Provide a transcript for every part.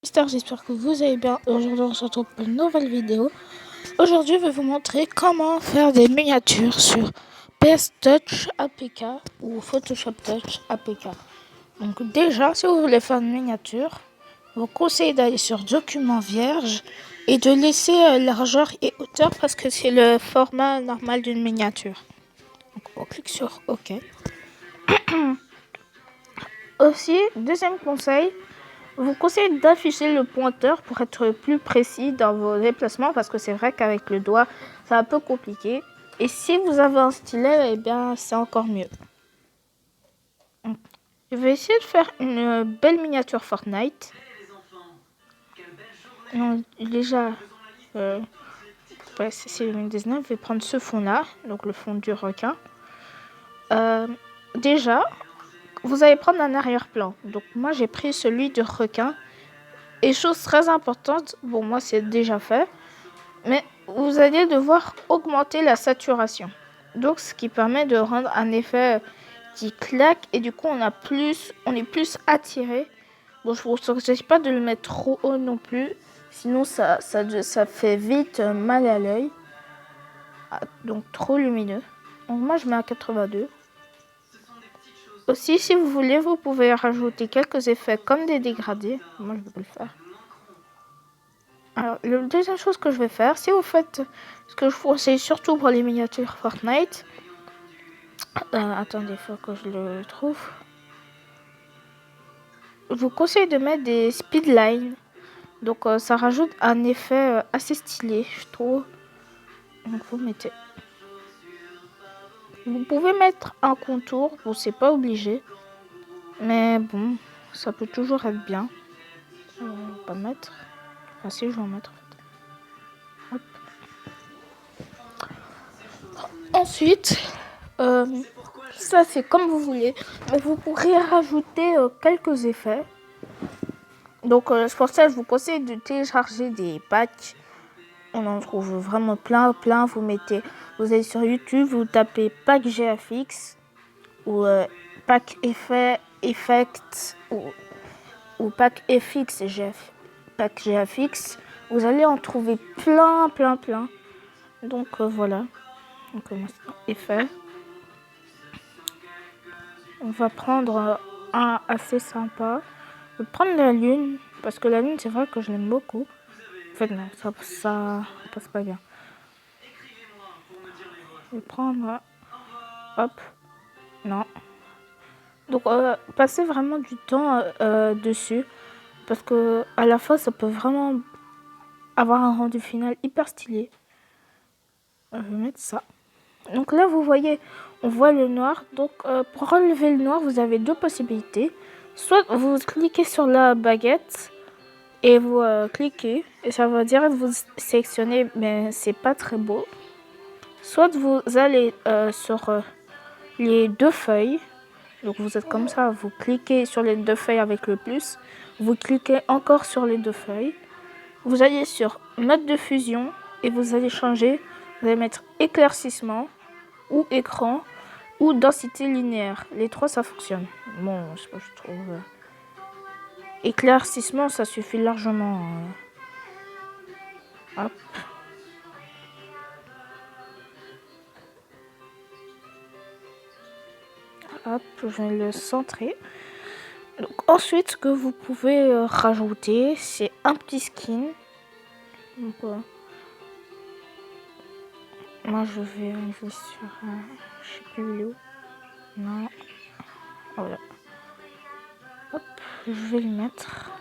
J'espère que vous allez bien. Aujourd'hui, on se retrouve pour une nouvelle vidéo. Aujourd'hui, je vais vous montrer comment faire des miniatures sur PS Touch APK ou Photoshop Touch APK. Donc déjà, si vous voulez faire une miniature, je vous conseille d'aller sur Documents vierge et de laisser largeur et hauteur parce que c'est le format normal d'une miniature. Donc on clique sur OK. Aussi, deuxième conseil, je vous conseille d'afficher le pointeur pour être plus précis dans vos déplacements parce que c'est vrai qu'avec le doigt, c'est un peu compliqué. Et si vous avez un stylet, eh bien, c'est encore mieux. Je vais essayer de faire une belle miniature Fortnite. Donc, déjà, c'est 2019, je vais prendre ce fond-là, donc le fond du requin. Déjà, vous allez prendre un arrière-plan. Donc moi, j'ai pris celui du requin. Et chose très importante, bon moi c'est déjà fait, mais vous allez devoir augmenter la saturation. Donc ce qui permet de rendre un effet qui claque et du coup on est plus attiré. Bon, je vous conseille pas de le mettre trop haut non plus, sinon ça fait vite mal à l'œil. Donc trop lumineux. Donc moi je mets à 82. Aussi si vous voulez, vous pouvez rajouter quelques effets comme des dégradés. Moi je vais le faire. Alors, la deuxième chose que je vais faire, si vous faites ce que je vous conseille surtout pour les miniatures Fortnite, attendez, il faut que je le trouve. Je vous conseille de mettre des speedlines. Donc, ça rajoute un effet assez stylé, je trouve. Donc, vous mettez. Vous pouvez mettre un contour, bon, c'est pas obligé. Mais bon, ça peut toujours être bien. Je vais pas mettre. Enfin, si, je vais en mettre. Hop. Ensuite, ça c'est comme vous voulez, mais vous pourrez rajouter quelques effets. Donc c'est pour ça que je vous conseille de télécharger des packs. On en trouve vraiment plein. Vous allez sur YouTube, vous tapez pack GFX ou pack effect ou pack FX pack GFX. Vous allez en trouver plein. Donc voilà. On commence effet. On va prendre un assez sympa. Je vais prendre la lune, parce que la lune, c'est vrai que je l'aime beaucoup. En fait, non, ça passe pas bien. Je vais prendre... Hop. Non. Donc, passer vraiment du temps dessus. Parce que à la fin, ça peut vraiment avoir un rendu final hyper stylé. Je vais mettre ça. Donc là, vous voyez, on voit le noir. Donc, pour enlever le noir, vous avez deux possibilités. Soit vous cliquez sur la baguette et vous cliquez et ça va dire vous sélectionnez, mais c'est pas très beau. Soit vous allez sur les deux feuilles. Donc vous êtes comme ça, vous cliquez sur les deux feuilles avec le plus. Vous cliquez encore sur les deux feuilles. Vous allez sur mode de fusion et vous allez changer. Vous allez mettre éclaircissement ou écran ou densité linéaire. Les trois, ça fonctionne. Bon, c'est pas, je trouve. Éclaircissement, ça suffit largement. Hop. Hop, je vais le centrer. Donc, ensuite, ce que vous pouvez rajouter, c'est un petit skin. Donc, moi, je vais arriver sur... je sais plus où. Non. Voilà. Hop, je vais le mettre.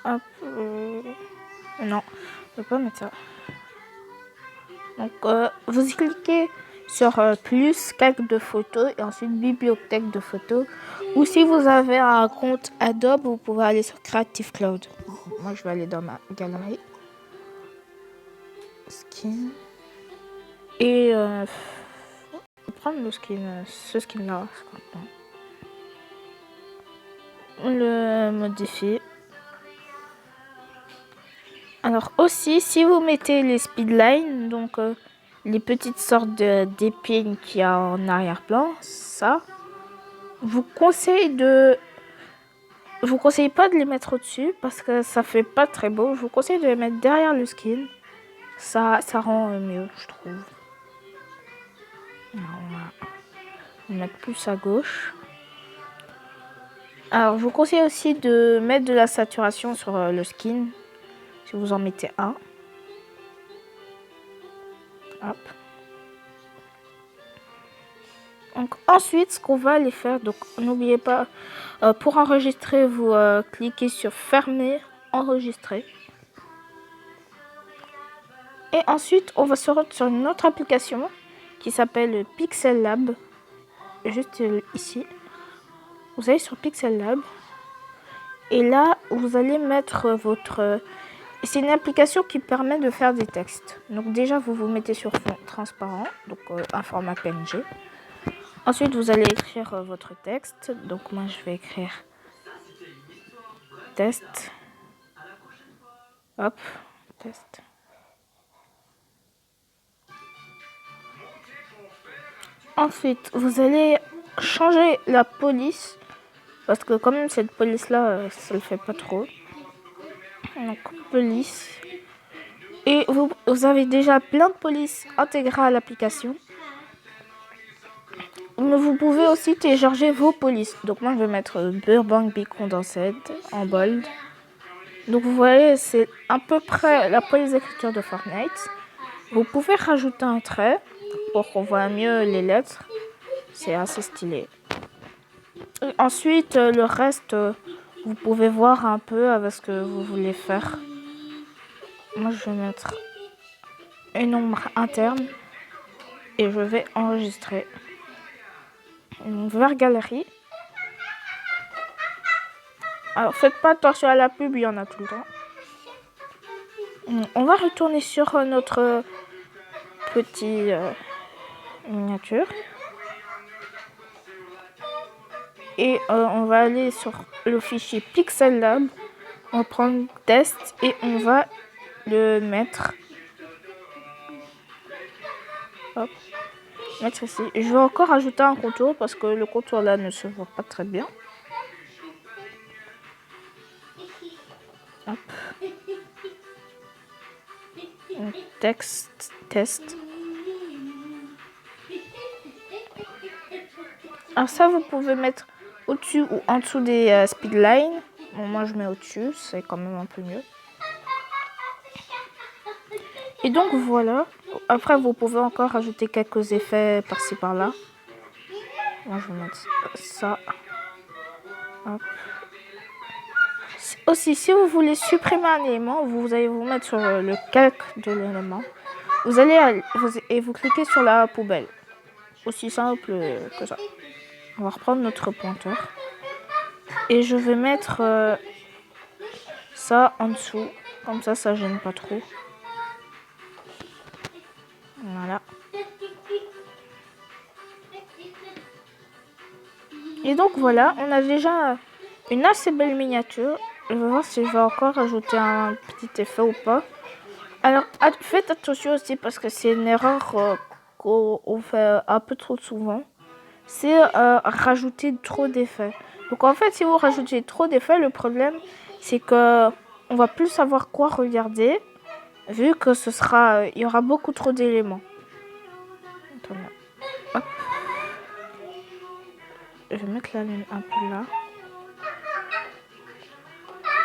Hop. Non, je ne peux pas mettre ça. Donc, vous cliquez sur plus, calque de photos et ensuite bibliothèque de photos. Ou si vous avez un compte Adobe, vous pouvez aller sur Creative Cloud. Moi, je vais aller dans ma galerie. Skin. Et je vais prendre le skin, ce skin-là. On le modifie. Alors aussi, si vous mettez les speedlines, donc les petites sortes d'épines qu'il y a en arrière-plan, ça. Je vous conseille pas de les mettre au-dessus parce que ça fait pas très beau. Je vous conseille de les mettre derrière le skin. Ça rend mieux, je trouve. Alors, on va mettre plus à gauche. Alors, je vous conseille aussi de mettre de la saturation sur le skin. Si vous en mettez un. Hop. Donc, ensuite, ce qu'on va aller faire, donc n'oubliez pas, pour enregistrer, vous cliquez sur fermer, enregistrer. Et ensuite, on va se rendre sur une autre application qui s'appelle Pixel Lab. Juste ici. Vous allez sur Pixel Lab. Et là, vous allez mettre votre... C'est une application qui permet de faire des textes. Donc déjà, vous vous mettez sur fond transparent, donc un format PNG. Ensuite, vous allez écrire votre texte. Donc moi, je vais écrire test. Hop, test. Ensuite, vous allez changer la police. Parce que quand même, cette police-là, ça le fait pas trop. Donc, police. Et vous avez déjà plein de polices intégrées à l'application. Mais vous pouvez aussi télécharger vos polices. Donc moi, je vais mettre Burbank Big Condensed en bold. Donc vous voyez, c'est à peu près la police d'écriture de Fortnite. Vous pouvez rajouter un trait pour qu'on voit mieux les lettres. C'est assez stylé. Et ensuite, le reste, vous pouvez voir un peu avec ce que vous voulez faire. Moi, je vais mettre une ombre interne et je vais enregistrer. Donc, vers galerie. Alors, faites pas attention à la pub, il y en a tout le temps. On va retourner sur notre petit miniature. Et on va aller sur le fichier Pixel Lab. On va prendre test et on va le mettre. Hop. Mettre ici. Je vais encore ajouter un contour parce que le contour là ne se voit pas très bien. Hop. Texte, test. Alors ça, vous pouvez mettre au-dessus ou en dessous des speedlines. Bon, moi, je mets au-dessus, c'est quand même un peu mieux. Et donc, voilà. Après, vous pouvez encore rajouter quelques effets par-ci, par-là. Moi, je vais mettre ça. Hop. Aussi, si vous voulez supprimer un élément, vous allez vous mettre sur le calque de l'élément. Vous allez et vous cliquez sur la poubelle. Aussi simple que ça. On va reprendre notre pointeur. Et je vais mettre ça en dessous. Comme ça gêne pas trop. Voilà. Et donc voilà, on a déjà une assez belle miniature. Je vais voir si je vais encore rajouter un petit effet ou pas. Alors faites attention aussi parce que c'est une erreur qu'on fait un peu trop souvent. C'est rajouter trop d'effets. Donc en fait, si vous rajoutez trop d'effets, le problème c'est que on va plus savoir quoi regarder vu que il y aura beaucoup trop d'éléments. Hop. Je vais mettre la lune un peu là.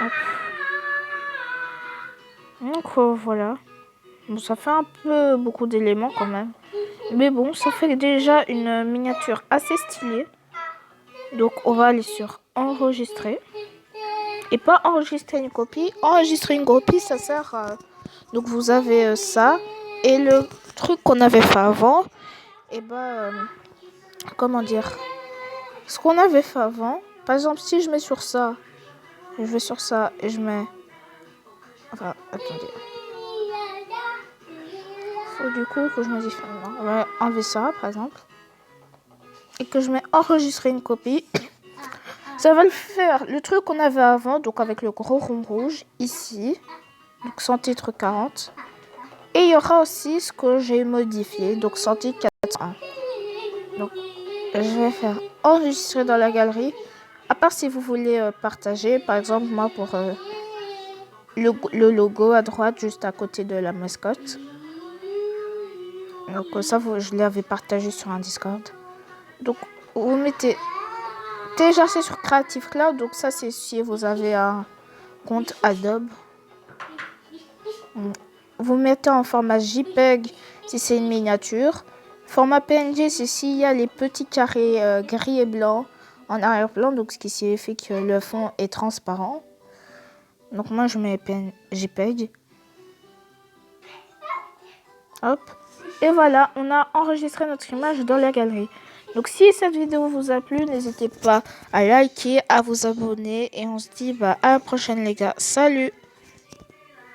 Hop. Donc voilà. Bon, ça fait un peu beaucoup d'éléments quand même. Mais bon, ça fait déjà une miniature assez stylée. Donc on va aller sur enregistrer. Et pas enregistrer une copie. Enregistrer une copie, ça sert à... Donc vous avez ça. Et le truc qu'on avait fait avant. Et comment dire? Ce qu'on avait fait avant. Par exemple, si je mets sur ça. Je vais sur ça et je mets... Enfin, attendez. Faut du coup que je modifie. On va enlever ça, par exemple. Et que je mets enregistrer une copie. Ça va le faire. Le truc qu'on avait avant, donc avec le gros rond rouge, ici. Donc sans titre 40. Et il y aura aussi ce que j'ai modifié, donc sortie 401. Donc, je vais faire enregistrer dans la galerie. À part si vous voulez partager, par exemple, moi pour le logo à droite, juste à côté de la mascotte. Donc ça, je l'avais partagé sur un Discord. Donc, vous mettez télécharger sur Creative Cloud. Donc ça, c'est si vous avez un compte Adobe. Vous mettez en format JPEG si c'est une miniature. Format PNG, c'est s'il y a les petits carrés gris et blancs en arrière-plan. Donc ce qui signifie que le fond est transparent. Donc moi, je mets JPEG. Hop. Et voilà, on a enregistré notre image dans la galerie. Donc si cette vidéo vous a plu, n'hésitez pas à liker, à vous abonner. Et on se dit à la prochaine les gars. Salut!